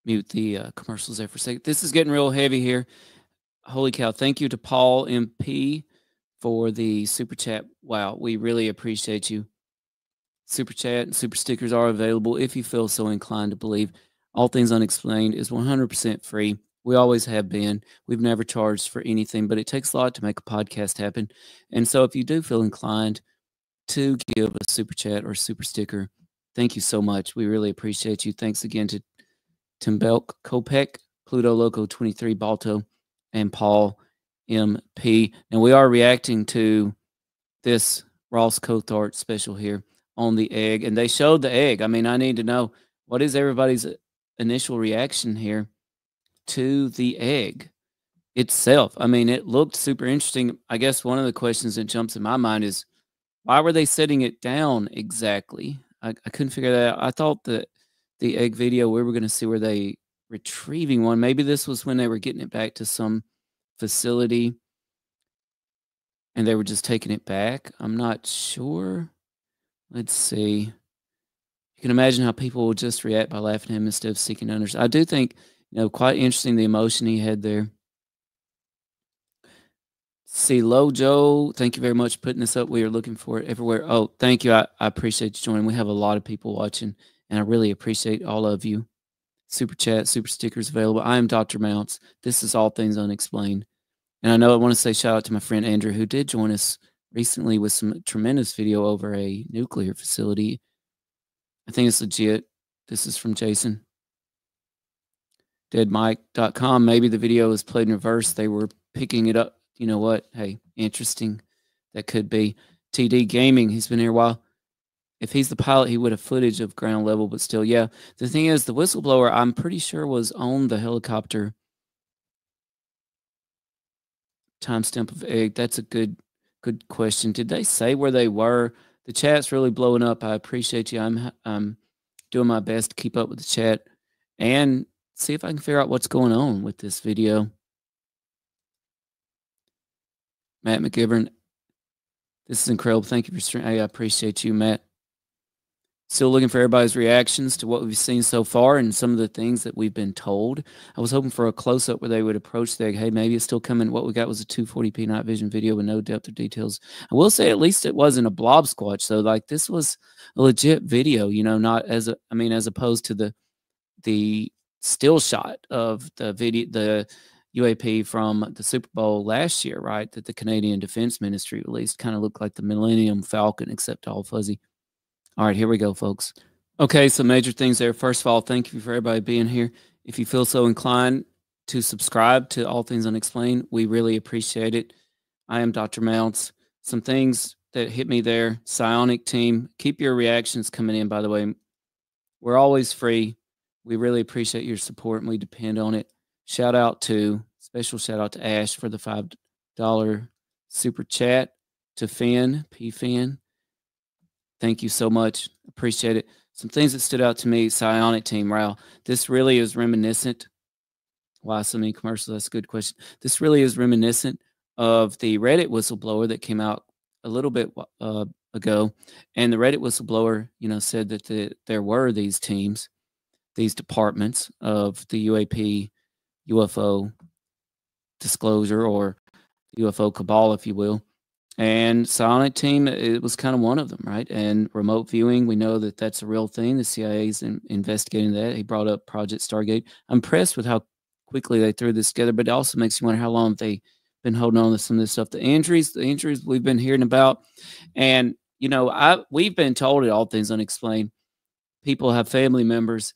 mute the commercials there for a second. This is getting real heavy here. Holy cow. Thank you to Paul MP for the super chat. Wow, we really appreciate you. Super chat and super stickers are available if you feel so inclined to believe. All Things Unexplained is 100% free. We always have been. We've never charged for anything, but it takes a lot to make a podcast happen. And so if you do feel inclined to give a super chat or super sticker, thank you so much. We really appreciate you. Thanks again to Tim Belk, Kopek, Pluto Loco 23, Balto, and Paul MP. And we are reacting to this Ross Coulthart special here on the egg. And they showed the egg. I mean, I need to know, what is everybody's initial reaction here to the egg itself? I mean, it looked super interesting. I guess one of the questions that jumps in my mind is, why were they setting it down exactly? I couldn't figure that out. I thought that the egg video, we were going to see where they retrieving one. Maybe this was when they were getting it back to some facility and they were just taking it back. I'm not sure. Let's see. You can imagine how people will just react by laughing at him instead of seeking to understand. I do think, quite interesting the emotion he had there. See, Lojo, thank you very much for putting this up. We are looking for it everywhere. Oh, thank you. I appreciate you joining. We have a lot of people watching, and I really appreciate all of you. Super chat, super stickers available. I am Dr. Mounts. This is All Things Unexplained. And I know I want to say shout out to my friend Andrew, who did join us recently with some tremendous video over a nuclear facility. I think it's legit. This is from Jason. Deadmike.com. Maybe the video was played in reverse. They were picking it up. You know what? Hey, interesting. That could be. TD Gaming, he's been here a while. If he's the pilot, he would have footage of ground level, but still, yeah. The thing is, the whistleblower, I'm pretty sure, was on the helicopter. Timestamp of egg. That's a good question. Did they say where they were? The chat's really blowing up. I appreciate you. I'm doing my best to keep up with the chat and see if I can figure out what's going on with this video. Matt McGivern, this is incredible. Thank you for streaming. Hey, I appreciate you, Matt. Still looking for everybody's reactions to what we've seen so far and some of the things that we've been told. I was hoping for a close-up where they would approach the egg. Hey, maybe it's still coming. What we got was a 240p night vision video with no depth or details. I will say at least it wasn't a blob squatch. So, like, this was a legit video, not as as opposed to the still shot of the video, the UAP from the Super Bowl last year, right? That the Canadian Defense Ministry released. Kind of looked like the Millennium Falcon, except all fuzzy. All right, here we go, folks. Okay, so major things there. First of all, thank you for everybody being here. If you feel so inclined to subscribe to All Things Unexplained, we really appreciate it. I am Dr. Mounts. Some things that hit me there. Psionic team, keep your reactions coming in, by the way. We're always free. We really appreciate your support, and we depend on it. Special shout out to Ash for the $5 super chat. To Finn, P. Finn. Thank you so much. Appreciate it. Some things that stood out to me, Psionic team, Rao. This really is reminiscent. Why so many commercials? That's a good question. This really is reminiscent of the Reddit whistleblower that came out a little bit ago. And the Reddit whistleblower, said that there were these teams, these departments of the UAP, UFO disclosure, or UFO cabal, if you will. And Psionic team, it was kind of one of them, right? And remote viewing, we know that that's a real thing. The CIA is investigating that. He brought up Project Stargate. I'm impressed with how quickly they threw this together, but it also makes you wonder how long they've been holding on to some of this stuff. The injuries we've been hearing about. And, we've been told at All Things Unexplained, people have family members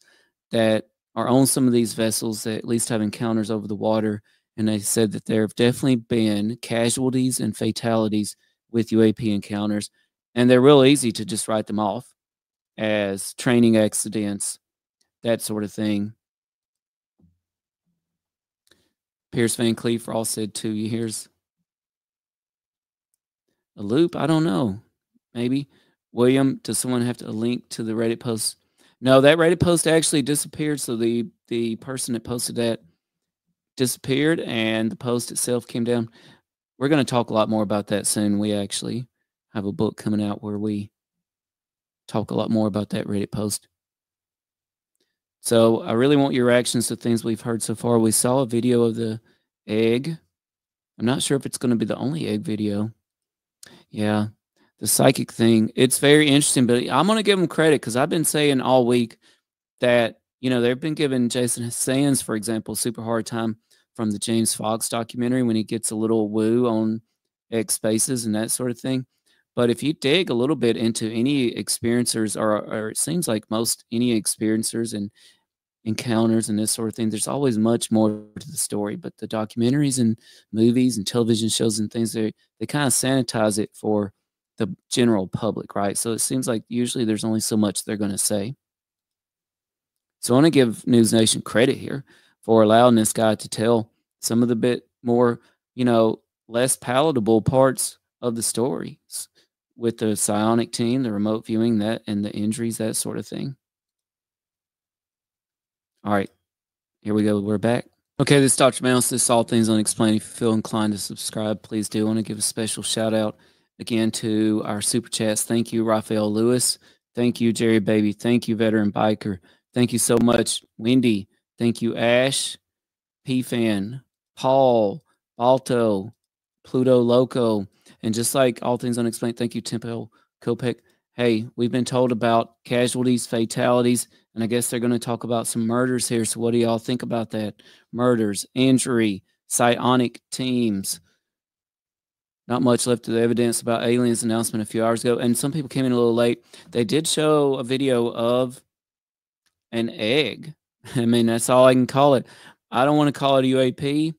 that are on some of these vessels that at least have encounters over the water. And they said that there have definitely been casualties and fatalities with UAP encounters. And they're real easy to just write them off as training accidents, that sort of thing. Pierce Van Cleef for all said 2 years. A loop? I don't know. Maybe. William, does someone have to link to the Reddit post? No, that Reddit post actually disappeared. So the person that posted that disappeared and the post itself came down. We're going to talk a lot more about that soon. We actually have a book coming out where we talk a lot more about that Reddit post. So I really want your reactions to things we've heard so far. We saw a video of the egg. I'm not sure if it's going to be the only egg video. Yeah, the psychic thing. It's very interesting, but I'm going to give them credit because I've been saying all week that, they've been giving Jason Sands, for example, super hard time from the James Fox documentary when he gets a little woo on X spaces and that sort of thing. But if you dig a little bit into any experiencers, or it seems like most any experiencers and encounters and this sort of thing, there's always much more to the story. But the documentaries and movies and television shows and things, they kind of sanitize it for the general public, right? So it seems like usually there's only so much they're going to say. So I want to give News Nation credit here for allowing this guy to tell some of the bit more, less palatable parts of the stories with the psionic team, the remote viewing, that, and the injuries, that sort of thing. All right, here we go. We're back. Okay, this is Dr. Mouse. This is All Things Unexplained. If you feel inclined to subscribe, please do. I want to give a special shout out again to our super chats. Thank you, Raphael Lewis. Thank you, Jerry Baby. Thank you, Veteran Biker. Thank you so much, Wendy. Thank you, Ash, P-Fan, Paul, Balto, Pluto Loco. And just like All Things Unexplained, thank you, Tempo Kopek. Hey, we've been told about casualties, fatalities, and I guess they're going to talk about some murders here. So what do y'all think about that? Murders, injury, psionic teams. Not much left of the evidence about aliens announcement a few hours ago. And some people came in a little late. They did show a video of an egg. I mean, that's all I can call it. I don't want to call it a UAP.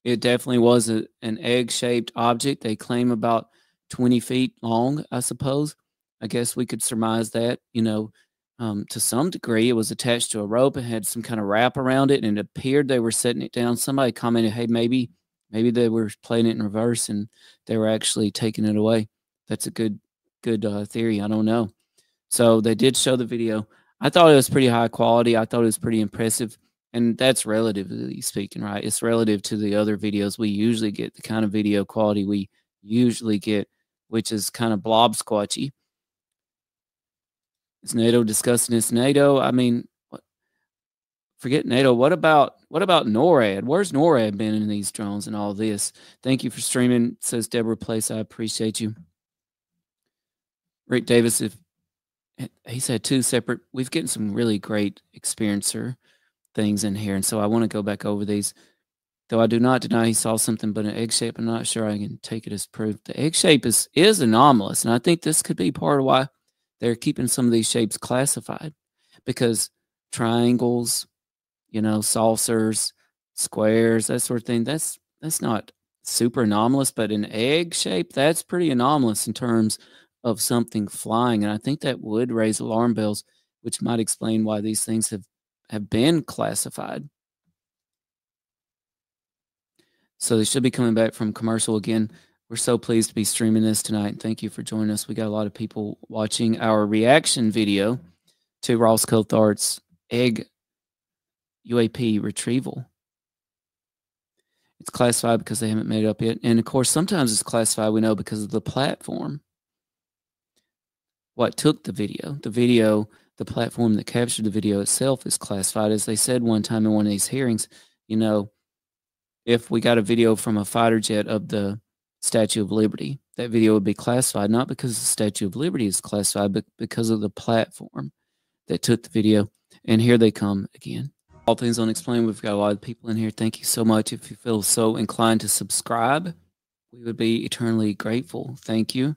It definitely was an egg-shaped object. They claim about 20 feet long, I suppose. I guess we could surmise that, to some degree. It was attached to a rope and had some kind of wrap around it, and it appeared they were setting it down. Somebody commented, hey, maybe they were playing it in reverse and they were actually taking it away. That's a good theory. I don't know. So they did show the video. I thought it was pretty high quality. I thought it was pretty impressive. And that's relatively speaking, right? It's relative to the other videos we usually get, the kind of video quality we usually get, which is kind of blob squatchy. Is NATO discussing this? NATO, I mean, forget NATO. What about NORAD? Where's NORAD been in these drones and all this? Thank you for streaming, says Deborah Place. I appreciate you. Rick Davis, if he's had two separate, we've gotten some really great experiencer things in here, and so I want to go back over these. Though I do not deny he saw something but an egg shape, I'm not sure I can take it as proof. The egg shape is anomalous, and I think this could be part of why they're keeping some of these shapes classified, because triangles, saucers, squares, that sort of thing, that's not super anomalous, but an egg shape, that's pretty anomalous in terms of something flying, and I think that would raise alarm bells, which might explain why these things have been classified. So they should be coming back from commercial again. We're so pleased to be streaming this tonight. Thank you for joining us. We got a lot of people watching our reaction video to Ross Coulthart's Egg UAP Retrieval. It's classified because they haven't made it up yet. And of course, sometimes it's classified, we know, because of the platform. What took the video? The platform that captured the video itself is classified. As they said one time in one of these hearings, if we got a video from a fighter jet of the Statue of Liberty, that video would be classified, not because the Statue of Liberty is classified, but because of the platform that took the video. And here they come again. All Things Unexplained. We've got a lot of people in here. Thank you so much. If you feel so inclined to subscribe, we would be eternally grateful. Thank you.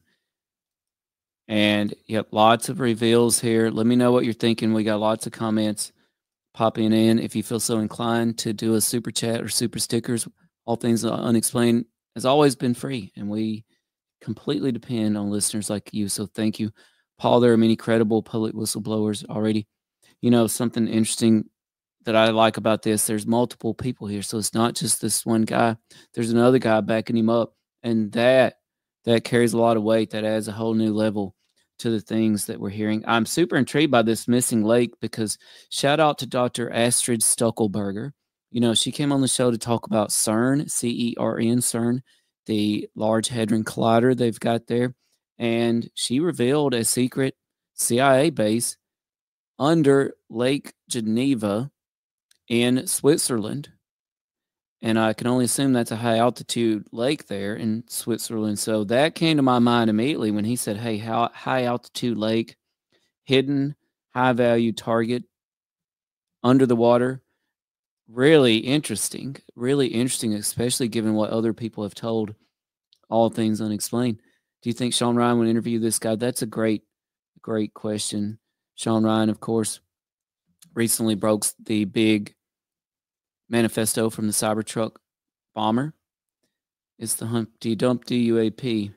And yep, lots of reveals here. Let me know what you're thinking. We got lots of comments popping in. If you feel so inclined to do a super chat or super stickers, All Things Unexplained has always been free, and we completely depend on listeners like you. So thank you. Paul, there are many credible public whistleblowers already. Something interesting that I like about this, there's multiple people here. So it's not just this one guy. There's another guy backing him up. And that carries a lot of weight. That adds a whole new level to the things that we're hearing. I'm super intrigued by this missing lake, because shout out to Dr. Astrid Stuckelberger. She came on the show to talk about CERN, CERN, CERN, the Large Hadron Collider they've got there. And she revealed a secret CIA base under Lake Geneva in Switzerland. And I can only assume that's a high altitude lake there in Switzerland. So that came to my mind immediately when he said, hey, high altitude lake, hidden, high value target under the water. Really interesting, especially given what other people have told. All Things Unexplained. Do you think Sean Ryan would interview this guy? That's a great question. Sean Ryan, of course, recently broke the big manifesto from the Cybertruck bomber. It's the Humpty Dumpty UAP.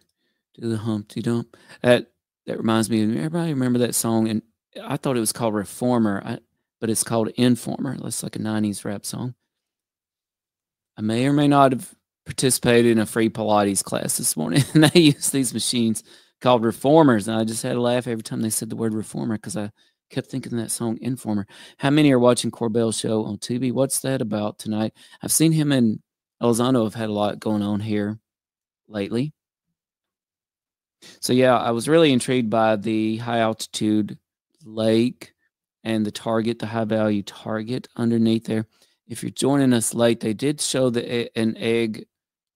Do the Humpty Dump. That reminds me of, everybody remember that song? And I thought it was called Reformer, but it's called Informer. That's like a 90s rap song. I may or may not have participated in a free Pilates class this morning, and they use these machines called Reformers, and I just had to laugh every time they said the word Reformer because I kept thinking of that song Informer. How many are watching Corbell's show on Tubi? What's that about tonight? I've seen him and Elizondo have had a lot going on here lately. So yeah, I was really intrigued by the high altitude lake and the target, the high value target underneath there. If you're joining us late, they did show an egg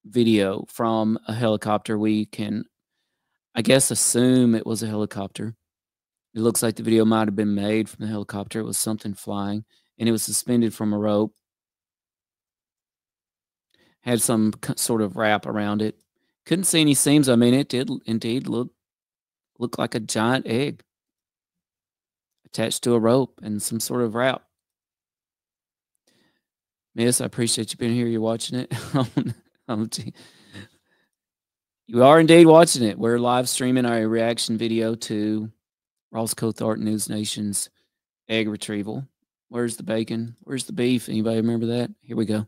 video from a helicopter. We can, I guess, assume it was a helicopter. It looks like the video might have been made from the helicopter. It was something flying, and it was suspended from a rope. Had some sort of wrap around it. Couldn't see any seams. I mean, it did indeed look like a giant egg attached to a rope and some sort of wrap. Miss, I appreciate you being here. You're watching it. You are indeed watching it. We're live streaming our reaction video to Ross Coulthart NewsNation's Egg Retrieval. Where's the bacon? Where's the beef? Anybody remember that? Here we go.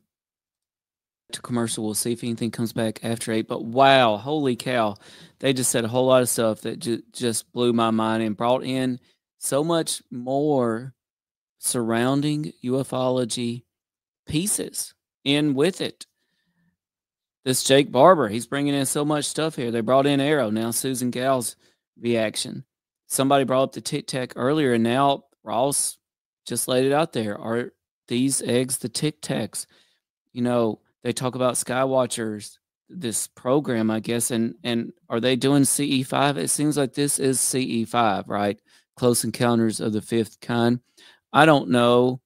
To commercial. We'll see if anything comes back after 8. But wow, holy cow. They just said a whole lot of stuff that just blew my mind and brought in so much more surrounding ufology pieces in with it. This Jake Barber, he's bringing in so much stuff here. They brought in Arrow. Now Susan Gal's reaction. Somebody brought up the Tic Tac earlier, and now Ross just laid it out there. Are these eggs the Tic Tacs? You know, they talk about Skywatchers, this program, I guess, and are they doing CE5? It seems like this is CE5, right? Close Encounters of the Fifth Kind. I don't know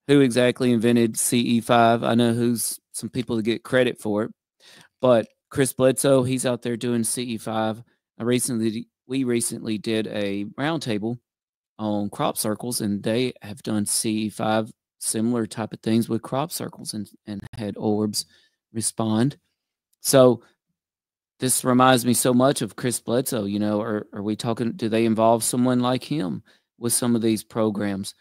who exactly invented CE5. I know who's some people to get credit for it, but Chris Bledsoe, he's out there doing CE5. We recently did a roundtable on crop circles, and they have done CE5, similar type of things with crop circles, and had orbs respond. So this reminds me so much of Chris Bledsoe. You know, are we talking, do they involve someone like him with some of these programs?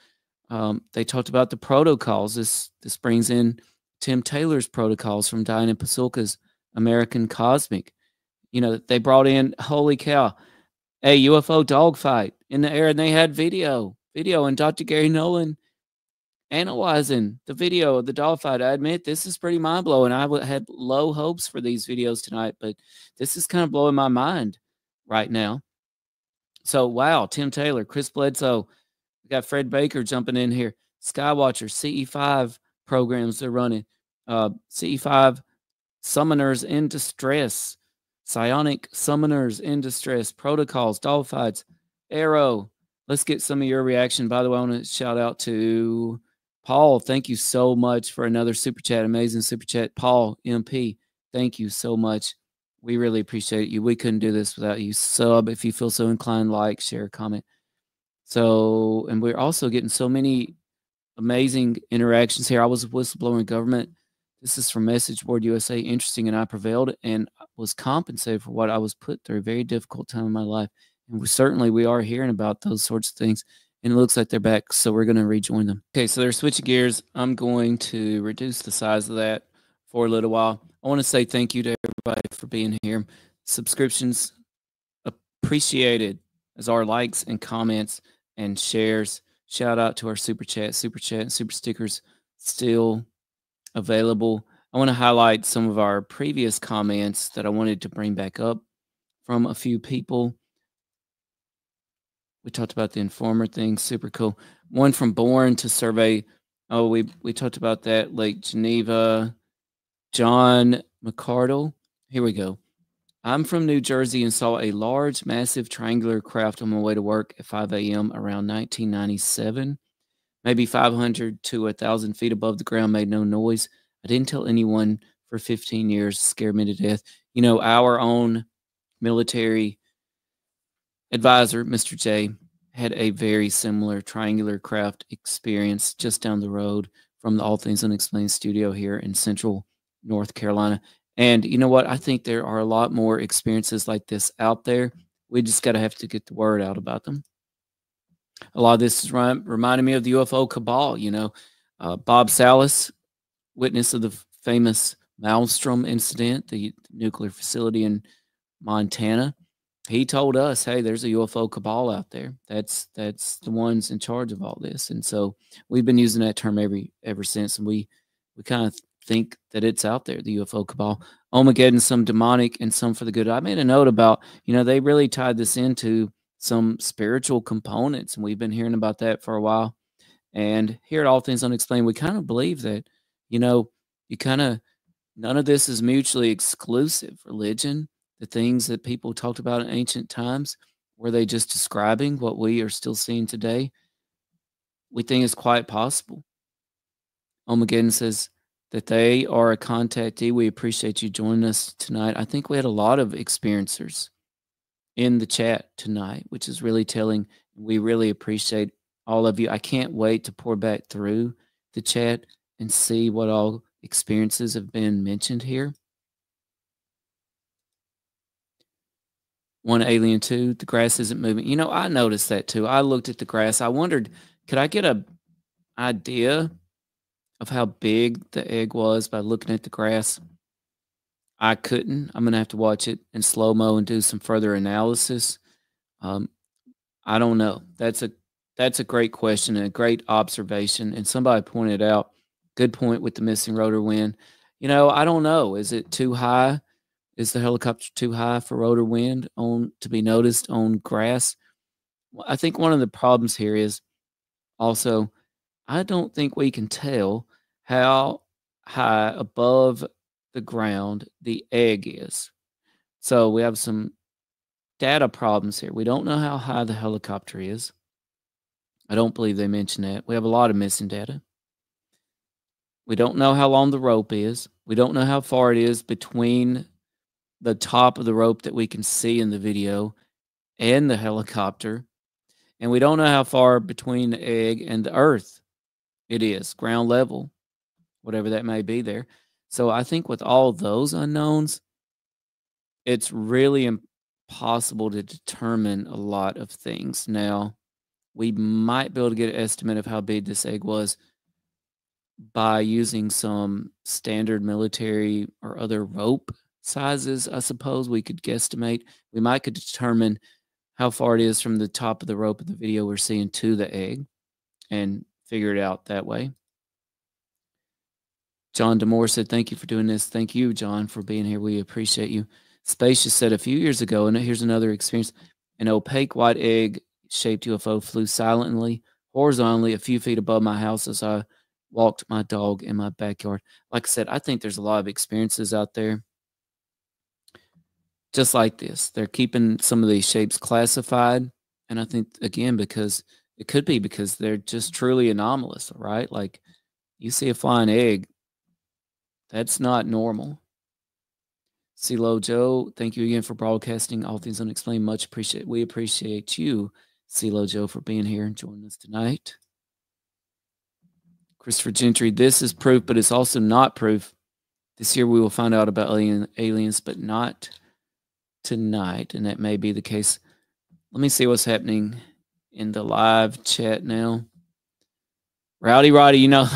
They talked about the protocols. This brings in Tim Taylor's protocols from Diana Pasulka's American Cosmic. You know, they brought in, holy cow, a UFO dogfight in the air, and they had video, and Dr. Gary Nolan analyzing the video of the dogfight. I admit this is pretty mind-blowing. I had low hopes for these videos tonight, but this is kind of blowing my mind right now. So, wow, Tim Taylor, Chris Bledsoe, we got Fred Baker jumping in here. Skywatcher, CE5 programs they're running. CE5 summoners in distress. Psionic summoners in distress. Protocols, dogfights, Arrow. Let's get some of your reaction. By the way, I want to shout out to Paul. Thank you so much for another super chat. Amazing super chat. Paul, MP, thank you so much. We really appreciate you. We couldn't do this without you. Sub if you feel so inclined, like, share, comment. So, and we're also getting so many amazing interactions here. I was a whistleblower in government. This is from Message Board USA. Interesting, and I prevailed and was compensated for what I was put through. A very difficult time in my life. And we are hearing about those sorts of things. And it looks like they're back, so we're going to rejoin them. Okay, so they're switching gears. I'm going to reduce the size of that for a little while. I want to say thank you to everybody for being here. Subscriptions appreciated, as are likes and comments and shares. Shout out to our super chat, and super stickers still available. I want to highlight some of our previous comments that I wanted to bring back up from a few people. We talked about the informer thing. Super cool. One from Bourne to survey. Oh, we talked about that. Lake Geneva. John McCardle. Here we go. I'm from New Jersey and saw a large, massive triangular craft on my way to work at 5 a.m. around 1997. Maybe 500 to 1,000 feet above the ground, made no noise. I didn't tell anyone for 15 years, scared me to death. You know, our own military advisor, Mr. J, had a very similar triangular craft experience just down the road from the All Things Unexplained studio here in central North Carolina. And you know what? I think there are a lot more experiences like this out there. We just got to have to get the word out about them. A lot of this is reminding me of the UFO cabal. You know, Bob Salas, witness of the famous Maelstrom incident, the nuclear facility in Montana. He told us, "Hey, there's a UFO cabal out there. That's the ones in charge of all this." And so we've been using that term ever since, and we kind of think that it's out there, the UFO cabal. Omegaddon, some demonic and some for the good. I made a note about, you know, they really tied this into some spiritual components, and we've been hearing about that for a while. And here at All Things Unexplained, we kind of believe that, you know, none of this is mutually exclusive. Religion, the things that people talked about in ancient times, were they just describing what we are still seeing today? We think it's quite possible. Omegaddon says that they are a contactee. We appreciate you joining us tonight. I think we had a lot of experiencers in the chat tonight, which is really telling. We really appreciate all of you. I can't wait to pour back through the chat and see what all experiences have been mentioned here. One alien two, the grass isn't moving. You know, I noticed that too. I looked at the grass. I wondered, could I get an idea of how big the egg was by looking at the grass? I couldn't. I'm going to have to watch it in slow-mo and do some further analysis. I don't know. That's a great question and a great observation. And somebody pointed out, good point with the missing rotor wind. You know, I don't know. Is it too high? Is the helicopter too high for rotor wind to be noticed on grass? Well, I think one of the problems here is also, I don't think we can tell how high above the ground the egg is. So we have some data problems here. We don't know how high the helicopter is. I don't believe they mentioned that. We have a lot of missing data. We don't know how long the rope is. We don't know how far it is between the top of the rope that we can see in the video and the helicopter. And we don't know how far between the egg and the earth it is, ground level, whatever that may be there. So I think with all those unknowns, it's really impossible to determine a lot of things. Now, we might be able to get an estimate of how big this egg was by using some standard military or other rope sizes. I suppose we could guesstimate. We might could determine how far it is from the top of the rope of the video we're seeing to the egg and figure it out that way. John DeMore said, thank you for doing this. Thank you, John, for being here. We appreciate you. Spacious said a few years ago, and here's another experience, an opaque white egg-shaped UFO flew silently, horizontally a few feet above my house as I walked my dog in my backyard. Like I said, I think there's a lot of experiences out there just like this. They're keeping some of these shapes classified, and I think, again, because it could be because they're just truly anomalous, right? Like, you see a flying egg, that's not normal. CeeLo Joe, thank you again for broadcasting All Things Unexplained. Much appreciate. We appreciate you, CeeLo Joe, for being here and joining us tonight. Christopher Gentry, this is proof, but it's also not proof. This year we will find out about aliens, but not tonight, and that may be the case. Let me see what's happening in the live chat now. Rowdy Roddy, you know,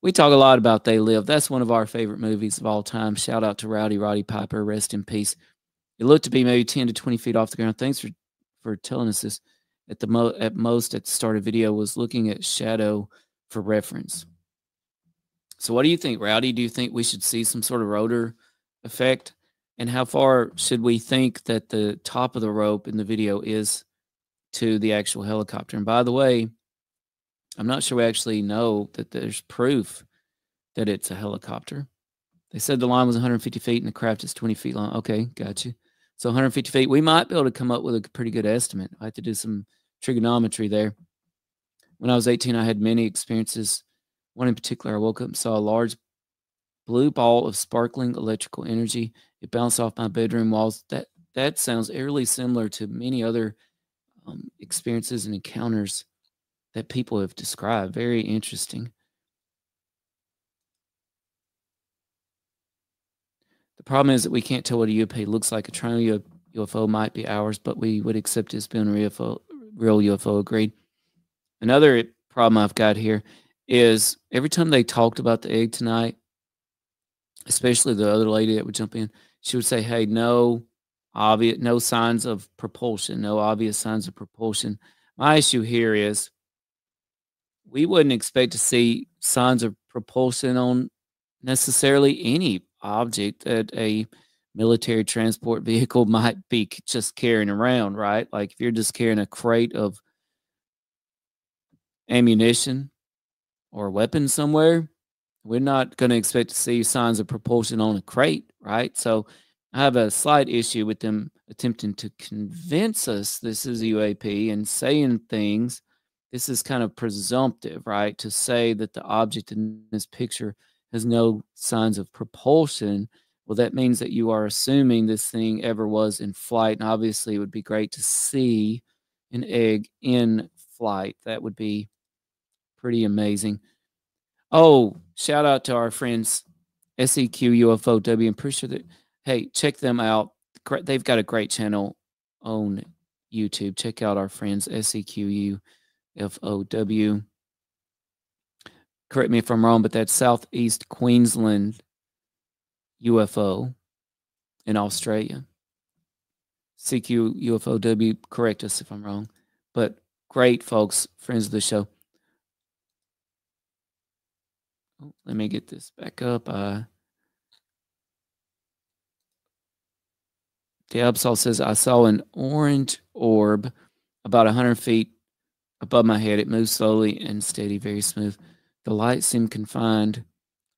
we talk a lot about They Live. That's one of our favorite movies of all time. Shout out to Rowdy Roddy Piper. Rest in peace. It looked to be maybe 10 to 20 feet off the ground. Thanks for telling us this. At most, at the start of the video, was looking at shadow for reference. So what do you think, Rowdy? Do you think we should see some sort of rotor effect? And how far should we think that the top of the rope in the video is to the actual helicopter. And by the way, I'm not sure we actually know that there's proof that it's a helicopter. They said the line was 150 feet and the craft is 20 feet long. Okay, got you. So 150 feet, we might be able to come up with a pretty good estimate. I have to do some trigonometry there. When I was 18, I had many experiences. One in particular, I woke up and saw a large blue ball of sparkling electrical energy. It bounced off my bedroom walls. That sounds eerily similar to many other experiences and encounters that people have described. Very interesting. The problem is that we can't tell what a UAP looks like. A triangle UFO might be ours, but we would accept it as being a real UFO. Agreed. Another problem I've got here is every time they talked about the egg tonight, especially the other lady that would jump in, she would say, "Hey, no signs of propulsion, no obvious signs of propulsion." My issue here is we wouldn't expect to see signs of propulsion on necessarily any object that a military transport vehicle might be just carrying around, right? Like if you're just carrying a crate of ammunition or weapons somewhere, we're not going to expect to see signs of propulsion on a crate, right? So I have a slight issue with them attempting to convince us this is a UAP and saying things. This is kind of presumptive, right? To say that the object in this picture has no signs of propulsion. Well, that means that you are assuming this thing ever was in flight. And obviously, it would be great to see an egg in flight. That would be pretty amazing. Oh, shout out to our friends SEQ UFOW. I'm pretty sure that, hey, check them out. They've got a great channel on YouTube. Check out our friends SEQ UFOW. Correct me if I'm wrong, but that's Southeast Queensland UFO in Australia. CQ UFOW, correct us if I'm wrong. But great folks, friends of the show. Oh, let me get this back up. The Absol says, I saw an orange orb about 100 feet above my head. It moved slowly and steady, very smooth. The light seemed confined,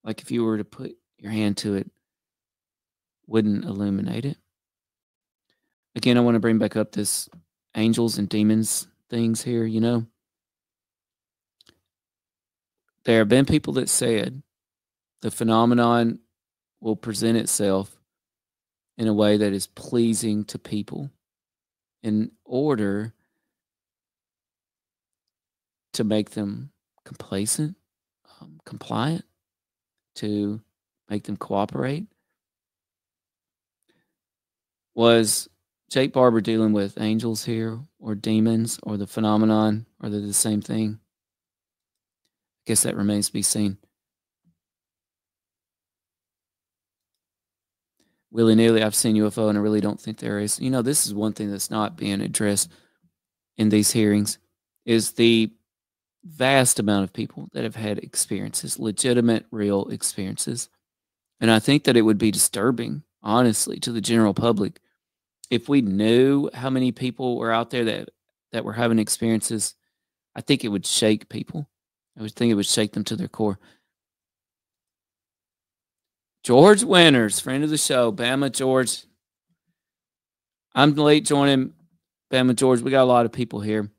like if you were to put your hand to it, wouldn't illuminate it. Again, I want to bring back up this angels and demons things here, you know. There have been people that said the phenomenon will present itself in a way that is pleasing to people in order to make them complacent, compliant, to make them cooperate. Was Jake Barber dealing with angels here or demons or the phenomenon? Are they the same thing? I guess that remains to be seen. Willy-nilly, I've seen UFO and I really don't think there is. You know, this is one thing that's not being addressed in these hearings is the vast amount of people that have had experiences, legitimate, real experiences. And I think that it would be disturbing, honestly, to the general public if we knew how many people were out there that were having experiences. I think it would shake people. I would think it would shake them to their core. George Winters, friend of the show, Bama George. I'm late joining Bama George. We got a lot of people here.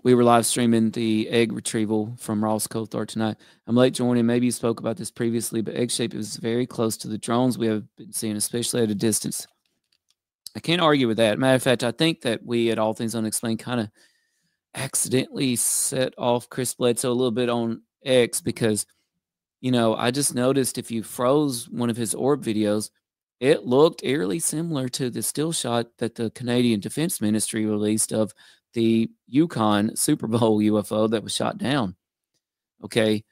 We were live streaming the egg retrieval from Ross Coulthart tonight. I'm late joining. Maybe you spoke about this previously, but egg shape is very close to the drones we have been seeing, especially at a distance. I can't argue with that. Matter of fact, I think that we at All Things Unexplained kind of accidentally set off Chris Bledsoe a little bit on X because, you know, I just noticed if you froze one of his orb videos, it looked eerily similar to the still shot that the Canadian Defense Ministry released of the Yukon Super Bowl UFO that was shot down. Okay,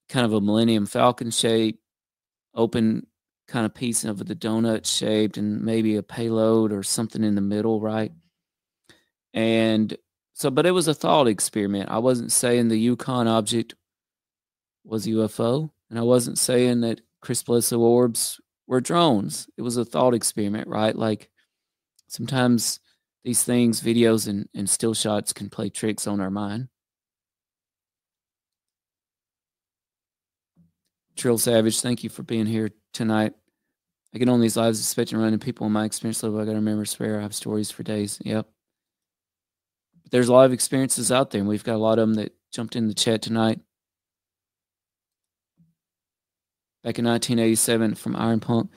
kind of a Millennium Falcon shape, open kind of piece of the donut shaped, and maybe a payload or something in the middle, right? And so, but it was a thought experiment. I wasn't saying the Yukon object was UFO, and I wasn't saying that Chris Bledsoe orbs were drones. It was a thought experiment, right? Like sometimes these things, videos and still shots, can play tricks on our mind. Trill Savage, thank you for being here tonight. I get on these lives expecting running people in my experience level. I got to remember, swear, I have stories for days. Yep. But there's a lot of experiences out there, and we've got a lot of them that jumped in the chat tonight. Back in 1987 from Iron Punk,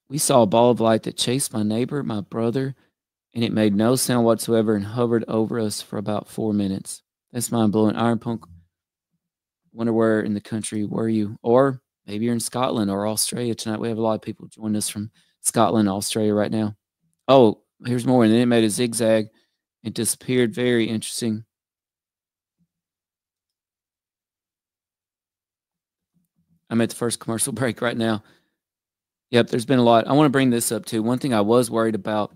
we saw a ball of light that chased my neighbor, my brother, and it made no sound whatsoever and hovered over us for about 4 minutes. That's mind-blowing. Iron Punk, wonder where in the country were you? Or maybe you're in Scotland or Australia tonight. We have a lot of people joining us from Scotland, Australia right now. Oh, here's more. And then it made a zigzag and disappeared. Very interesting. I'm at the first commercial break right now. Yep, there's been a lot. I want to bring this up too. One thing I was worried about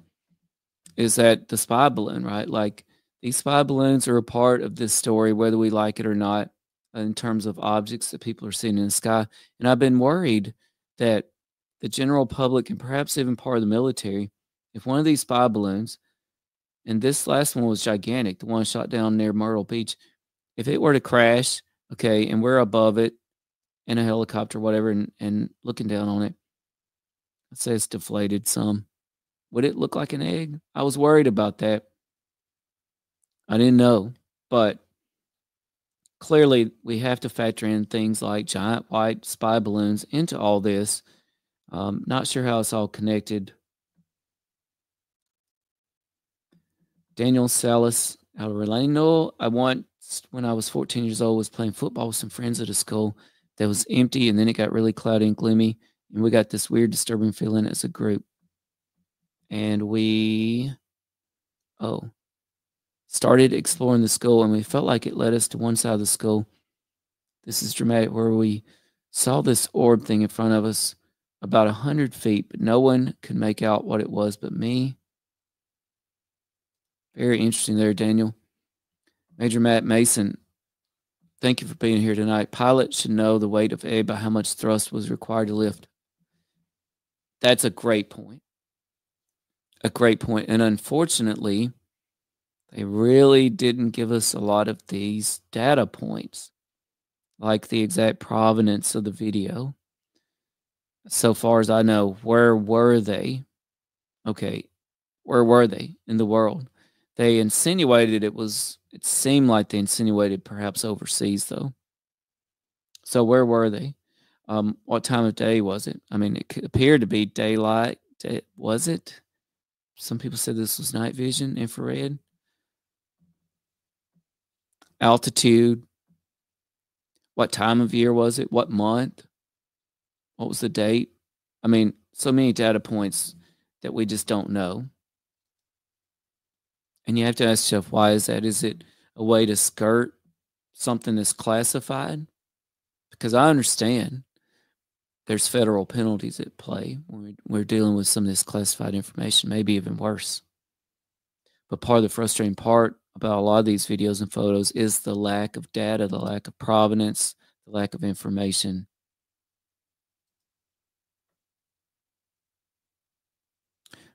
is that the spy balloon, right? Like, these spy balloons are a part of this story, whether we like it or not, in terms of objects that people are seeing in the sky. And I've been worried that the general public and perhaps even part of the military, if one of these spy balloons, and this last one was gigantic, the one shot down near Myrtle Beach, if it were to crash, okay, and we're above it in a helicopter, whatever, and looking down on it, let's say it's deflated some, would it look like an egg? I was worried about that. I didn't know, but clearly we have to factor in things like giant white spy balloons into all this. Not sure how it's all connected. Daniel Salas out of Orlando. When I was 14 years old, was playing football with some friends at a school that was empty, and then it got really cloudy and gloomy, and we got this weird, disturbing feeling as a group. And we started exploring the school, and we felt like it led us to one side of the school. This is dramatic, where we saw this orb thing in front of us about 100 feet, but no one could make out what it was but me. Very interesting there, Daniel. Major Matt Mason, thank you for being here tonight. Pilots should know the weight of egg by how much thrust was required to lift. That's a great point. A great point. And unfortunately, they really didn't give us a lot of these data points, like the exact provenance of the video. So far as I know, where were they? Okay, where were they in the world? They insinuated it seemed like they insinuated perhaps overseas, though. So where were they? What time of day was it? I mean, it appeared to be daylight. Was it? Some people said this was night vision, infrared. Altitude. What time of year was it? What month? What was the date? I mean, so many data points that we just don't know. And you have to ask yourself, why is that? Is it a way to skirt something that's classified? Because I understand there's federal penalties at play when we're dealing with some of this classified information, maybe even worse. But part of the frustrating part about a lot of these videos and photos is the lack of data, the lack of provenance, the lack of information.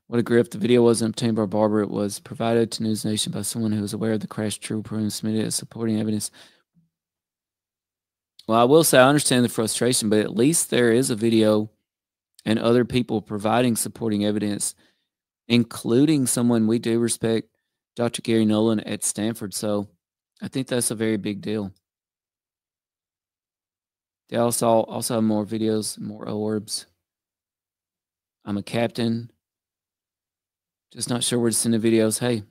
What a grip. The video wasn't obtained by a barber. It was provided to News Nation by someone who was aware of the crash trooper and submitted as supporting evidence. Well, I will say I understand the frustration, but at least there is a video and other people providing supporting evidence, including someone we do respect, Dr. Gary Nolan at Stanford. So I think that's a very big deal. They also have more videos, more orbs. I'm a captain. Just not sure where to send the videos. Hey,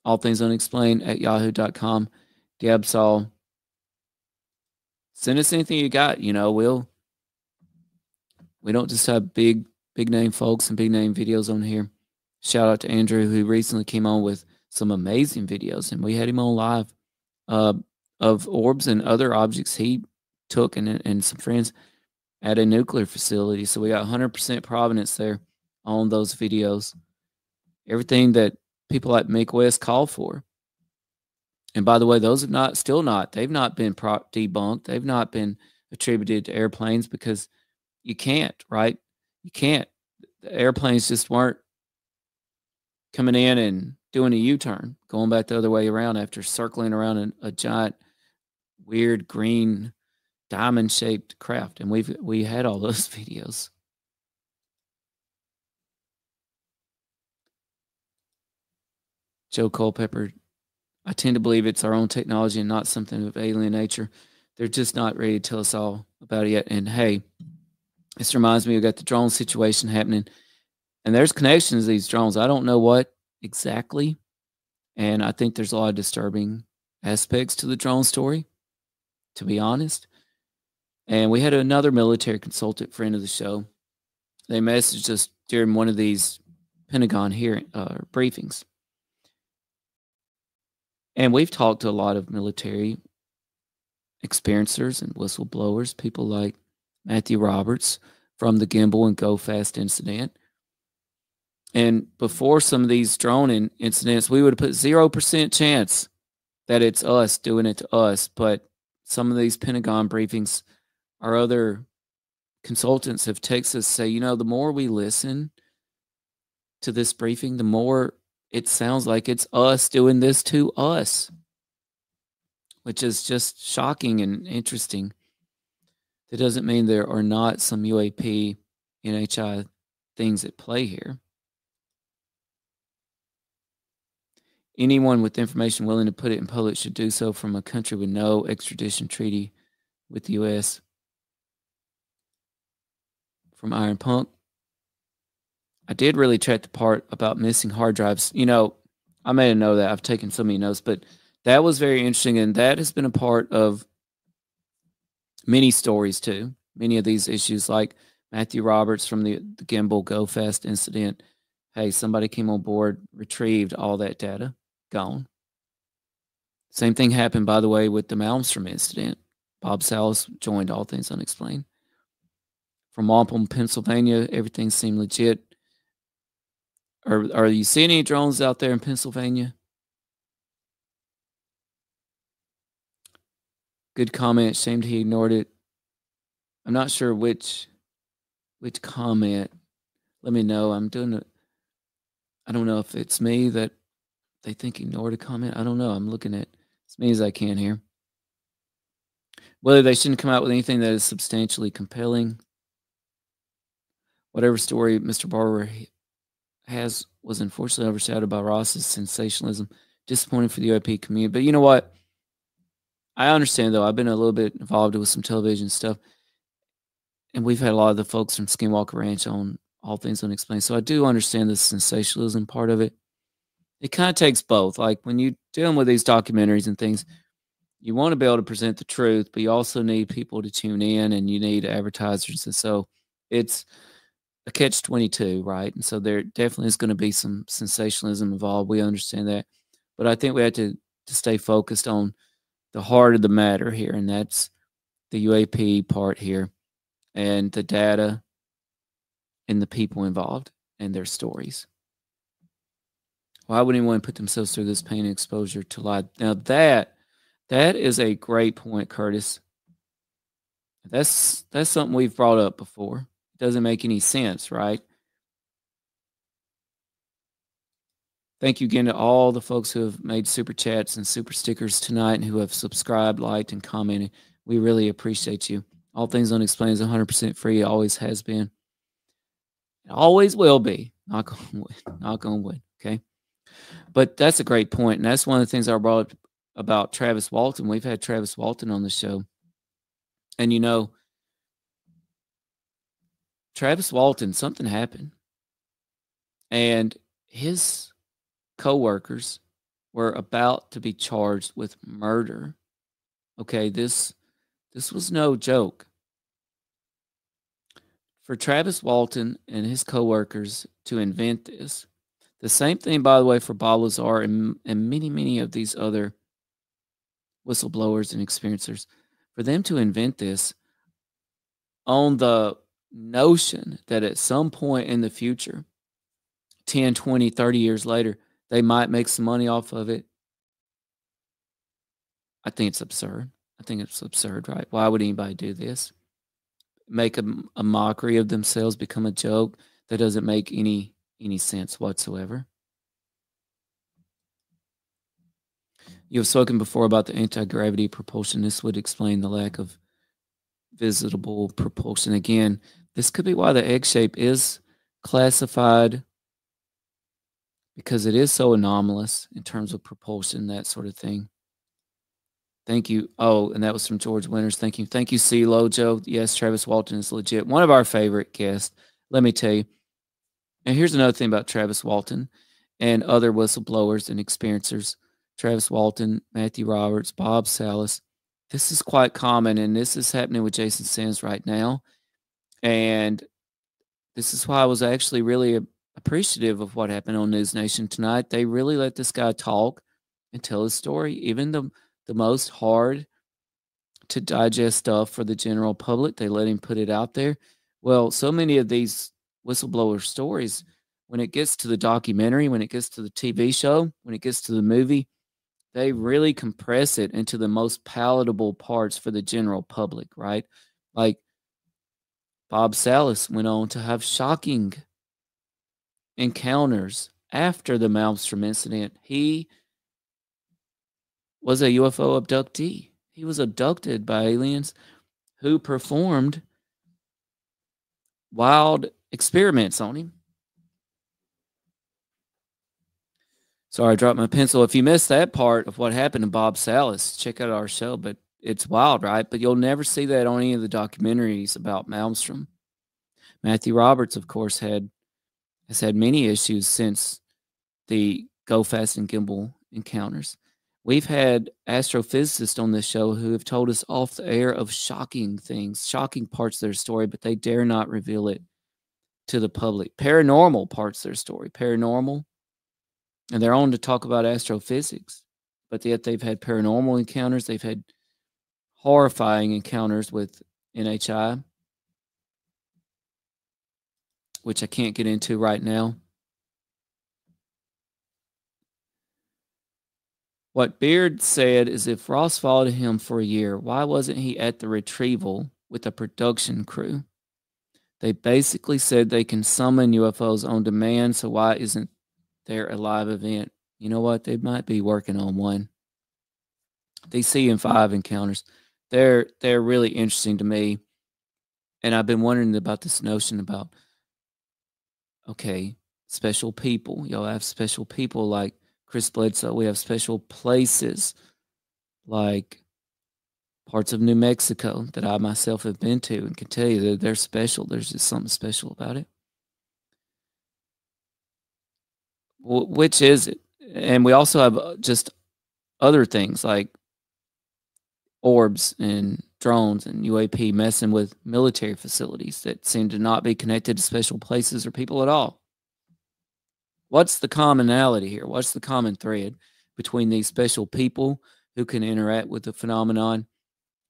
All Things Unexplained at yahoo.com. Gabsol. Send us anything you got. You know, we don't just have big name folks and big name videos on here. Shout out to Andrew, who recently came on with some amazing videos, and we had him on live of orbs and other objects he took and some friends at a nuclear facility. So we got 100% provenance there on those videos. Everything that people like Mick West call for. And by the way, those they've not been debunked. They've not been attributed to airplanes because you can't, right? You can't. The airplanes just weren't coming in and doing a U-turn, going back the other way around after circling around a giant, weird green diamond-shaped craft. And we had all those videos. Joe Culpepper, I tend to believe it's our own technology and not something of alien nature. They're just not ready to tell us all about it yet. And hey, this reminds me, we got the drone situation happening, and there's connections to these drones. I don't know what exactly, and I think there's a lot of disturbing aspects to the drone story, to be honest. And we had another military consultant friend of the show. They messaged us during one of these Pentagon briefings. And we've talked to a lot of military experiencers and whistleblowers, people like Matthew Roberts from the gimbal and go fast incident. And before some of these drone incidents, we would have put 0% chance that it's us doing it to us. But some of these Pentagon briefings, our other consultants have texted us, say, the more we listen to this briefing, the more it sounds like it's us doing this to us, which is just shocking and interesting. That doesn't mean there are not some UAP, NHI things at play here. Anyone with information willing to put it in public should do so from a country with no extradition treaty with the U.S. From Iron Punk. I did really check the part about missing hard drives. I may know that. I've taken so many notes, but that was very interesting, and that has been a part of many stories too. Many of these issues, like Matthew Roberts from the gimbal Go Fast incident. Hey, somebody came on board, retrieved all that data, gone. Same thing happened, by the way, with the Malmstrom incident. Bob Salas joined All Things Unexplained. From Wampum, Pennsylvania, everything seemed legit. Are you seeing any drones out there in Pennsylvania? Good comment. Shame he ignored it. I'm not sure which comment. Let me know. I don't know if it's me that they think ignored a comment. I don't know. I'm looking at as many as I can here. Whether they shouldn't come out with anything that is substantially compelling. Whatever story Mr. Barber has was unfortunately overshadowed by Ross's sensationalism. Disappointing for the UAP community. But you know what? I understand, though. I've been a little bit involved with some television stuff. And we've had a lot of the folks from Skinwalker Ranch on All Things Unexplained. So I do understand the sensationalism part of it. It kind of takes both. Like when you're dealing with these documentaries and things, you want to be able to present the truth, but you also need people to tune in and you need advertisers. And so it's a catch-22, right? And so there definitely is going to be some sensationalism involved. We understand that. But I think we have to stay focused on the heart of the matter here, and that's the UAP part here and the data and the people involved and their stories. Why would anyone put themselves through this pain and exposure to lie? Now that is a great point, Curtis. That's something we've brought up before. It doesn't make any sense, right? Thank you again to all the folks who have made super chats and super stickers tonight and who have subscribed, liked, and commented. We really appreciate you. All Things Unexplained is 100% free. It always has been. It always will be. Knock on wood. Knock on wood. Okay. But that's a great point. And that's one of the things I brought up about Travis Walton. We've had Travis Walton on the show. And Travis Walton, something happened. And his co-workers were about to be charged with murder. Okay, this was no joke. For Travis Walton and his co-workers to invent this, the same thing, by the way, for Bob Lazar and many, many of these other whistleblowers and experiencers, for them to invent this on the notion that at some point in the future, 10, 20, 30 years later, they might make some money off of it. I think it's absurd. I think it's absurd, right? Why would anybody do this? Make a mockery of themselves, become a joke that doesn't make any sense whatsoever. You have spoken before about the anti-gravity propulsion. This would explain the lack of visitable propulsion. Again, this could be why the egg shape is classified, because it is so anomalous in terms of propulsion, that sort of thing. Thank you. Oh, and that was from George Winters. Thank you. Thank you, CeeLo, Joe. Yes, Travis Walton is legit. One of our favorite guests. Let me tell you. And here's another thing about Travis Walton and other whistleblowers and experiencers. Travis Walton, Matthew Roberts, Bob Salas. This is quite common, and this is happening with Jason Sands right now. And this is why I was actually really appreciative of what happened on News Nation tonight. They really let this guy talk and tell his story. Even the most hard to digest stuff for the general public, they let him put it out there. Well, so many of these whistleblower stories, when it gets to the documentary, when it gets to the TV show, when it gets to the movie, they really compress it into the most palatable parts for the general public, right? Like Bob Salas went on to have shocking encounters after the Malmstrom incident. He was a UFO abductee. He was abducted by aliens who performed wild experiments on him. Sorry, I dropped my pencil. If you missed that part of what happened to Bob Salas, check out our show. But it's wild, right? But you'll never see that on any of the documentaries about Malmstrom. Matthew Roberts, of course, has had many issues since the Go Fast and Gimbal encounters. We've had astrophysicists on this show who have told us off the air of shocking things, shocking parts of their story, but they dare not reveal it to the public. Paranormal parts of their story, paranormal, and they're on to talk about astrophysics, but yet they've had paranormal encounters. They've had horrifying encounters with NHI, which I can't get into right now. What Beard said is, if Ross followed him for a year, why wasn't he at the retrieval with a production crew? They basically said they can summon UFOs on demand, so why isn't there a live event? You know what? They might be working on one. These CM5 encounters, they're really interesting to me. And I've been wondering about this notion about, okay, special people. Y'all have special people like Chris Bledsoe. We have special places like parts of New Mexico that I myself have been to and can tell you that they're special. There's just something special about it. Which is it? And we also have just other things like orbs and drones and UAP messing with military facilities that seem to not be connected to special places or people at all. What's the commonality here? What's the common thread between these special people who can interact with the phenomenon,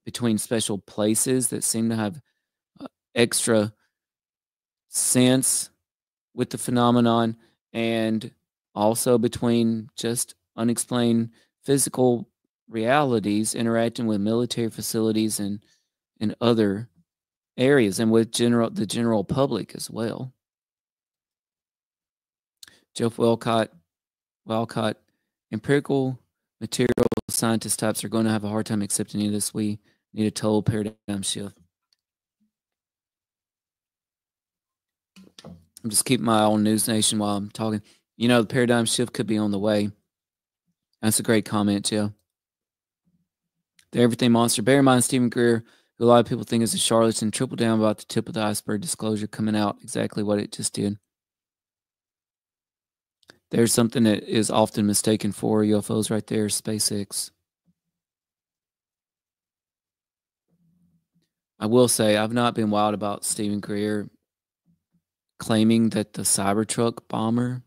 between special places that seem to have extra sense with the phenomenon, and also between just unexplained physical realities interacting with military facilities and other areas, and with the general public as well. Jeff Walcott, empirical material scientist types are going to have a hard time accepting any of this. We need a total paradigm shift. I'm just keeping my eye on News Nation while I'm talking. You know, the paradigm shift could be on the way. That's a great comment, Joe. The Everything Monster. Bear in mind, Stephen Greer, who a lot of people think is a charlatan, triple down about the tip of the iceberg disclosure coming out, exactly what it just did. There's something that is often mistaken for UFOs right there, SpaceX. I will say I've not been wild about Stephen Greer claiming that the Cybertruck bomber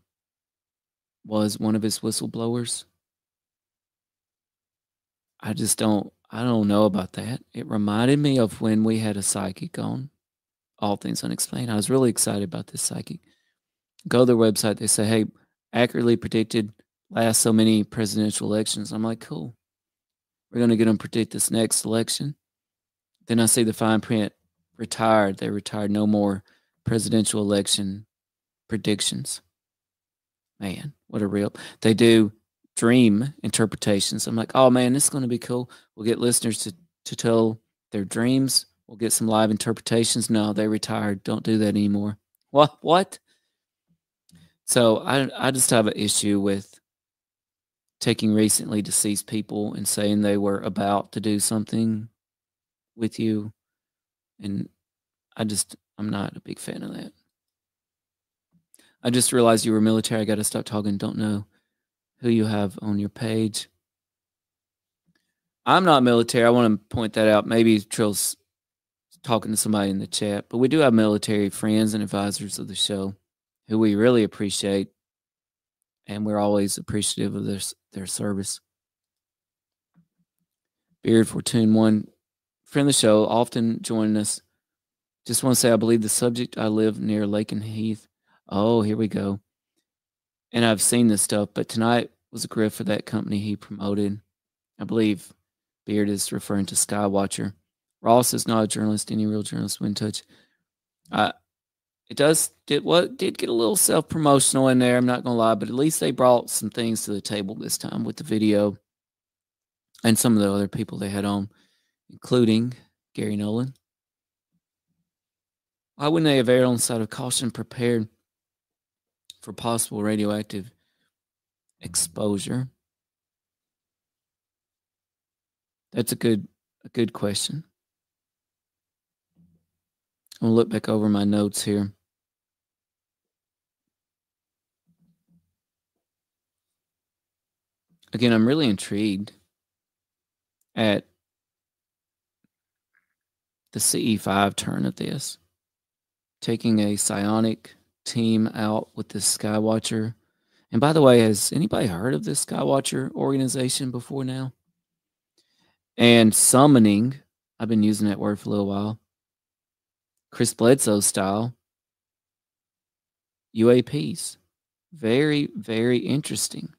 was one of his whistleblowers. I don't know about that. It reminded me of when we had a psychic on All Things Unexplained. I was really excited about this psychic. Go to their website. They say, hey, accurately predicted last so many presidential elections. I'm like, cool. We're going to get them predict this next election. Then I see the fine print, retired. They retired, no more presidential election predictions. Man, what a real. They do dream interpretations. I'm like, oh man, this is going to be cool. We'll get listeners to tell their dreams. We'll get some live interpretations. No, they retired. Don't do that anymore. What? So I just have an issue with taking recently deceased people and saying they were about to do something with you. And I'm not a big fan of that. I just realized you were military. I got to stop talking. Don't know who you have on your page. I'm not military. I want to point that out. Maybe Trill's talking to somebody in the chat, but we do have military friends and advisors of the show who we really appreciate, and we're always appreciative of their service. Beard Fortune 1, friend of the show, often joining us. Just want to say I believe the subject, I live near Lake and Heath. Oh, here we go. And I've seen this stuff, but tonight was a grift for that company he promoted. I believe Beard is referring to Skywatcher. Ross is not a journalist. Any real journalist would in touch. It did get a little self-promotional in there, I'm not gonna lie, but at least they brought some things to the table this time with the video and some of the other people they had on, including Gary Nolan. Why wouldn't they have erred on the side of caution, prepared for possible radioactive exposure? That's a good question. I'm gonna look back over my notes here. Again, I'm really intrigued at the CE5 turn of this. Taking a psionic team out with this Skywatcher. And by the way, has anybody heard of this Skywatcher organization before now? And summoning, I've been using that word for a little while, Chris Bledsoe style, UAPs. Very, very interesting,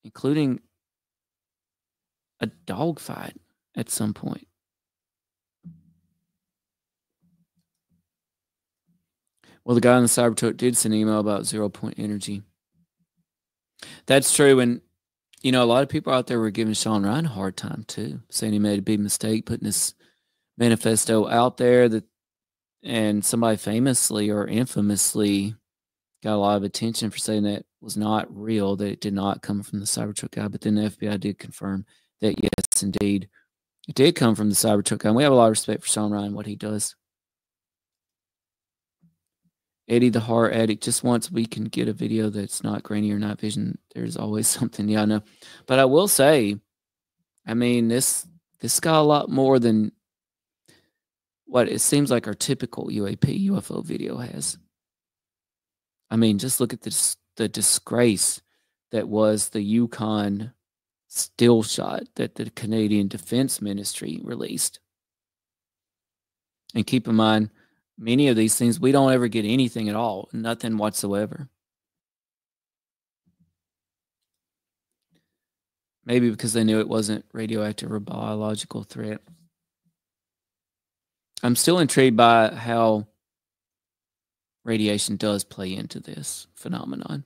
including a dogfight at some point. Well, the guy in the Cybertruck did send an email about 0-point energy. That's true. And, you know, a lot of people out there were giving Sean Ryan a hard time, too, saying he made a big mistake putting this manifesto out there, and somebody famously or infamously got a lot of attention for saying that was not real, that it did not come from the Cybertruck guy. But then the FBI did confirm that, yes, indeed, it did come from the Cybertruck guy. And we have a lot of respect for Sean Ryan, what he does. Eddie the Heart Addict, just once we can get a video that's not grainy or night vision, there's always something. Yeah, I know. But I will say, I mean, this got a lot more than what it seems like our typical UAP UFO video has. I mean, just look at this, the disgrace that was the Yukon still shot that the Canadian Defense Ministry released. And keep in mind, many of these things, we don't ever get anything at all, nothing whatsoever. Maybe because they knew it wasn't radioactive or biological threat. I'm still intrigued by how radiation does play into this phenomenon.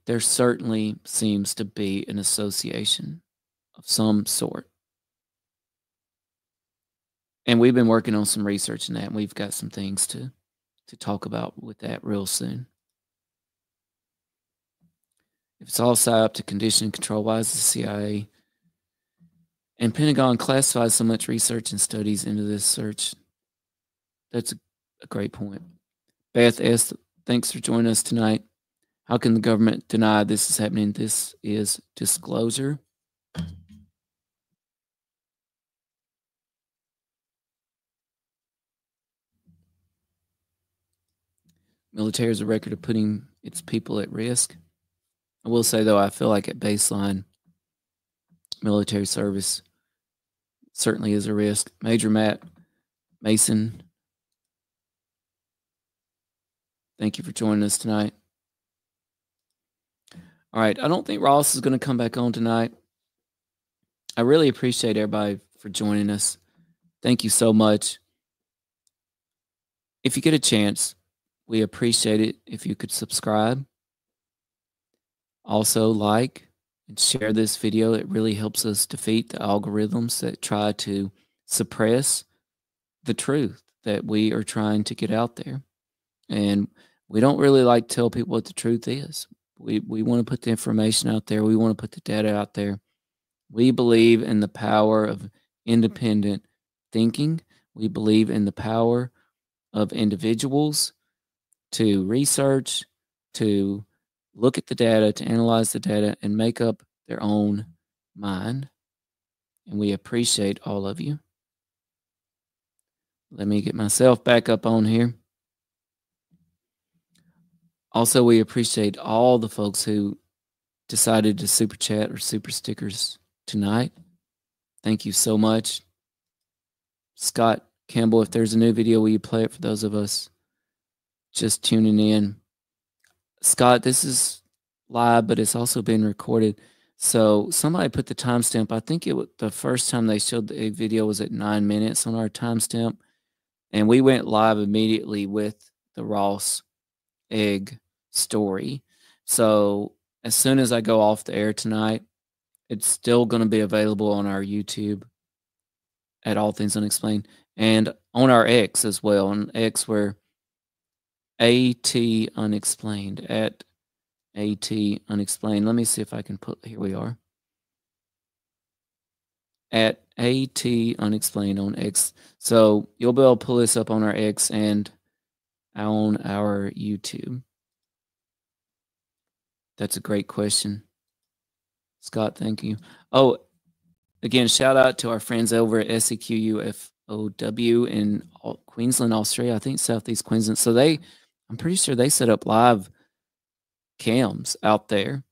There certainly seems to be an association of some sort. And we've been working on some research in that, and we've got some things to talk about with that real soon. If it's all psyop to condition and control, why is the CIA and Pentagon classifies so much research and studies into this search? That's a great point. Beth S., thanks for joining us tonight. How can the government deny this is happening? This is disclosure. Military has a record of putting its people at risk. I will say, though, I feel like at baseline, military service certainly is a risk. Major Matt Mason, thank you for joining us tonight. All right, I don't think Ross is going to come back on tonight. I really appreciate everybody for joining us. Thank you so much. If you get a chance, we appreciate it if you could subscribe. Also, like and share this video. It really helps us defeat the algorithms that try to suppress the truth that we are trying to get out there. And we don't really like to tell people what the truth is. We want to put the information out there. We want to put the data out there. We believe in the power of independent thinking. We believe in the power of individuals to research, to look at the data, to analyze the data, and make up their own mind. And we appreciate all of you. Let me get myself back up on here. Also, we appreciate all the folks who decided to super chat or super stickers tonight. Thank you so much. Scott Campbell, if there's a new video, will you play it for those of us just tuning in? Scott, this is live, but it's also being recorded. So somebody put the timestamp. I think the first time they showed the video was at 9 minutes on our timestamp. And we went live immediately with the Ross egg story. So as soon as I go off the air tonight, it's still going to be available on our YouTube at All Things Unexplained and on our X as well. On X, we're AT Unexplained, at AT Unexplained. Let me see if I can put, here we are. At AT Unexplained on X. So you'll be able to pull this up on our X and on our YouTube. That's a great question. Scott, thank you. Oh, again, shout out to our friends over at SEQ UFOW in Queensland, Australia. I think Southeast Queensland. So I'm pretty sure they set up live cams out there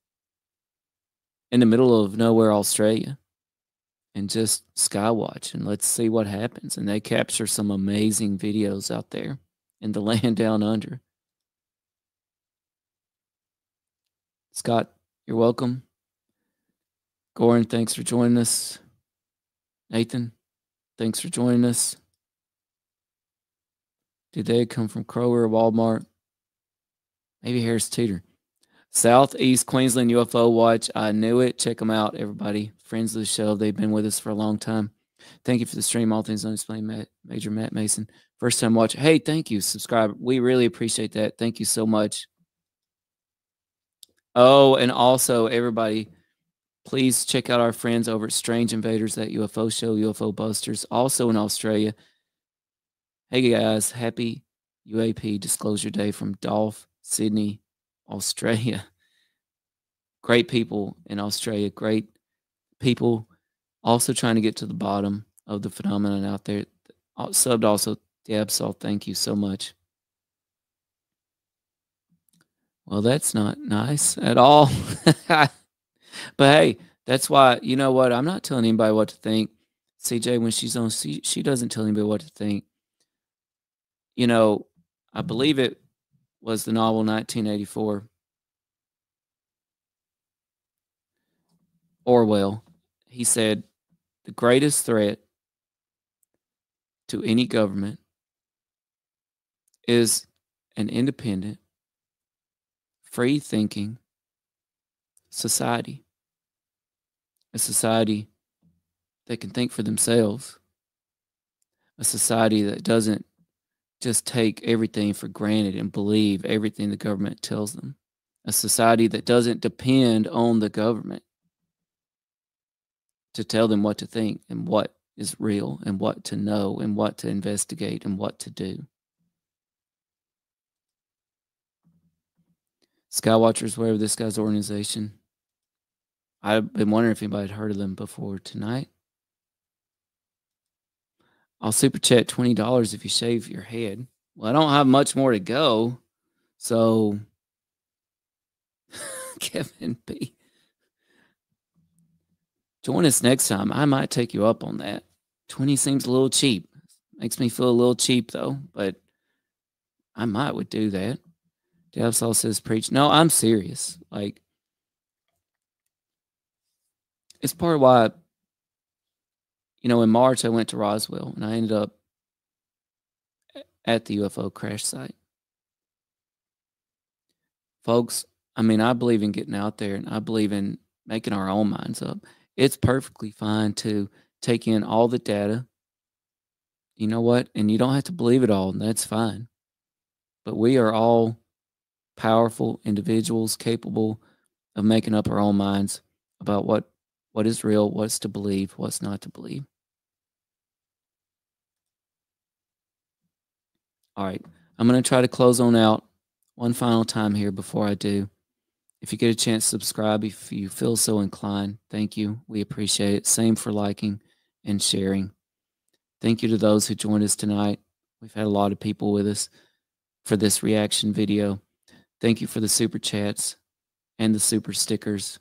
in the middle of nowhere, Australia, and just skywatch and let's see what happens. And they capture some amazing videos out there in the land down under. Scott, you're welcome. Goran, thanks for joining us. Nathan, thanks for joining us. Did they come from Kroger or Walmart? Maybe Harris Teeter. Southeast Queensland UFO Watch. I knew it. Check them out, everybody. Friends of the show. They've been with us for a long time. Thank you for the stream. All Things Unexplained, Major Matt Mason. First time watch. Hey, thank you. Subscribe. We really appreciate that. Thank you so much. Oh, and also, everybody, please check out our friends over at Strange Invaders, that UFO show, UFO Busters, also in Australia. Hey, guys. Happy UAP Disclosure Day from Dolph, Sydney, Australia. Great people in Australia. Great people also trying to get to the bottom of the phenomenon out there. Subbed also, Dabsol, thank you so much. Well, that's not nice at all. But hey, that's why, you know what? I'm not telling anybody what to think. CJ, when she's on, she doesn't tell anybody what to think. You know, I believe it was the novel 1984. Orwell. He said, the greatest threat to any government is an independent, free-thinking society. A society that can think for themselves. A society that doesn't just take everything for granted and believe everything the government tells them. A society that doesn't depend on the government to tell them what to think and what is real and what to know and what to investigate and what to do. Skywatchers, whatever this guy's organization. I've been wondering if anybody had heard of them before tonight. I'll super chat $20 if you shave your head. Well, I don't have much more to go. So, Kevin B. Join us next time. I might take you up on that. 20 seems a little cheap. Makes me feel a little cheap, though. But I would do that. Davsol says preach. No, I'm serious. Like, it's part of why, you know, in March I went to Roswell and I ended up at the UFO crash site. Folks, I mean, I believe in getting out there, and I believe in making our own minds up. It's perfectly fine to take in all the data. You know what? And you don't have to believe it all, and that's fine. But we are all powerful individuals capable of making up our own minds about what is real, what's to believe, what's not to believe. All right. I'm going to try to close on out one final time here before I do. If you get a chance, subscribe if you feel so inclined. Thank you. We appreciate it. Same for liking and sharing. Thank you to those who joined us tonight. We've had a lot of people with us for this reaction video. Thank you for the super chats and the super stickers.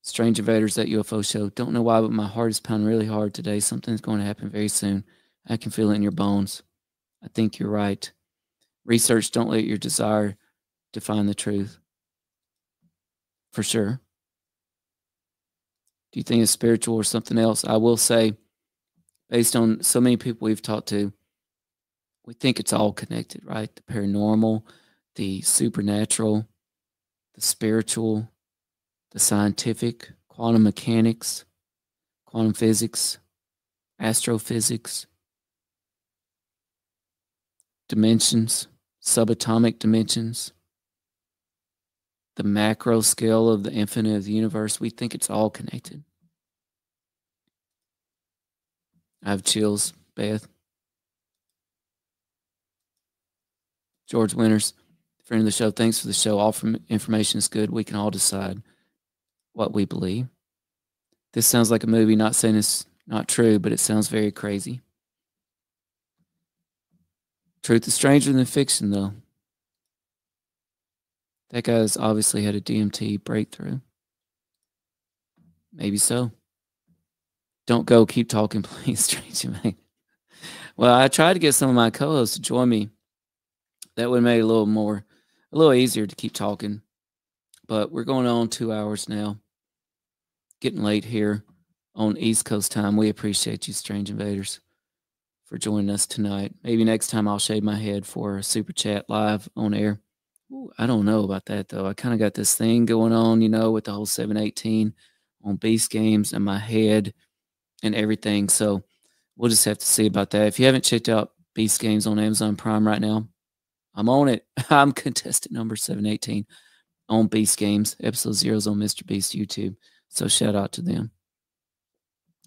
Strange Invaders at UFO Show. Don't know why, but my heart is pounding really hard today. Something's going to happen very soon. I can feel it in your bones. I think you're right. Research, don't let your desire define the truth. For sure. Do you think it's spiritual or something else? I will say, based on so many people we've talked to, we think it's all connected, right? The paranormal, the supernatural, the spiritual, the scientific, quantum mechanics, quantum physics, astrophysics, dimensions, subatomic dimensions, the macro scale of the infinite of the universe. We think it's all connected. I have chills, Beth. George Winters, friend of the show, thanks for the show. All information is good. We can all decide what we believe. This sounds like a movie, not saying it's not true, but it sounds very crazy. Truth is stranger than fiction, though. That guy's obviously had a DMT breakthrough. Maybe so. Don't go. Keep talking, please, Stranger Man. Well, I tried to get some of my co-hosts to join me. That would have made it a little easier to keep talking. But we're going on 2 hours now. Getting late here on East Coast time. We appreciate you, Strange Invaders, for joining us tonight. Maybe next time I'll shave my head for a super chat live on air. Ooh, I don't know about that, though. I kind of got this thing going on, you know, with the whole 718 on Beast Games and my head and everything. So we'll just have to see about that. If you haven't checked out Beast Games on Amazon Prime right now, I'm on it. I'm contestant number 718 on Beast Games. Episode 0 is on Mr. Beast YouTube. So shout out to them.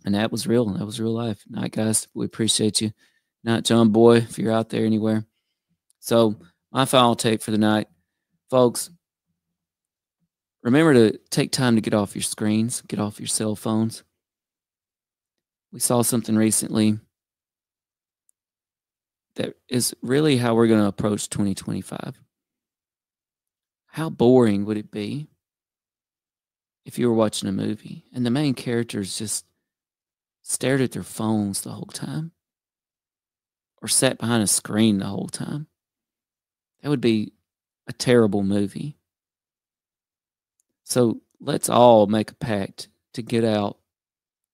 And that was real. That was real life. Night, guys. We appreciate you. Night, John Boy, if you're out there anywhere. So my final take for the night, folks, remember to take time to get off your screens, get off your cell phones. We saw something recently that is really how we're going to approach 2025. How boring would it be if you were watching a movie and the main characters just stared at their phones the whole time or sat behind a screen the whole time? That would be a terrible movie. So let's all make a pact to get out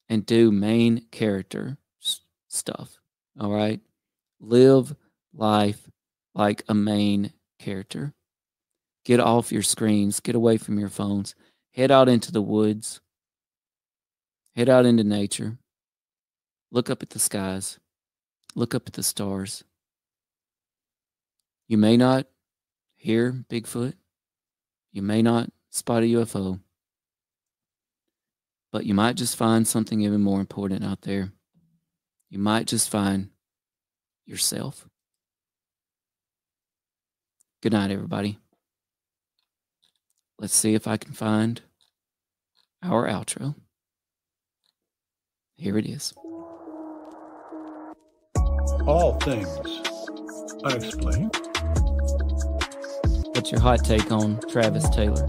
and do main character stuff. All right? Live life like a main character. Get off your screens. Get away from your phones. Head out into the woods. Head out into nature. Look up at the skies. Look up at the stars. You may not hear Bigfoot. You may not spot a UFO. But you might just find something even more important out there. You might just find yourself. Good night, everybody. Let's see if I can find our outro. Here it is. All Things Unexplained. What's your hot take on Travis Taylor?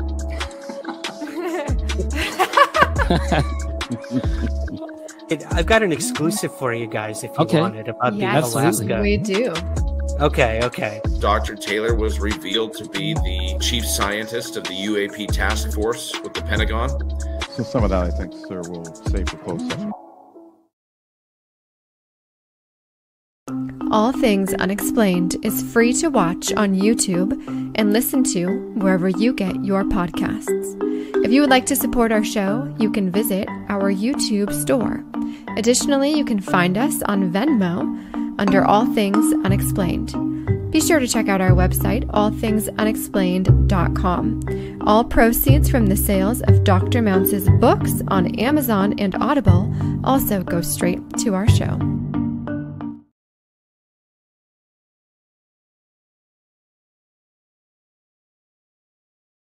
I've got an exclusive for you guys if you want it about the Alaska. We do. Okay. Dr. Taylor was revealed to be the chief scientist of the UAP task force with the Pentagon. So some of that, I think, sir, will save for closed session. All Things Unexplained is free to watch on YouTube and listen to wherever you get your podcasts. If you would like to support our show, you can visit our YouTube store. Additionally, you can find us on Venmo under All Things Unexplained. Be sure to check out our website, allthingsunexplained.com. All proceeds from the sales of Dr. Mounce's books on Amazon and Audible also go straight to our show.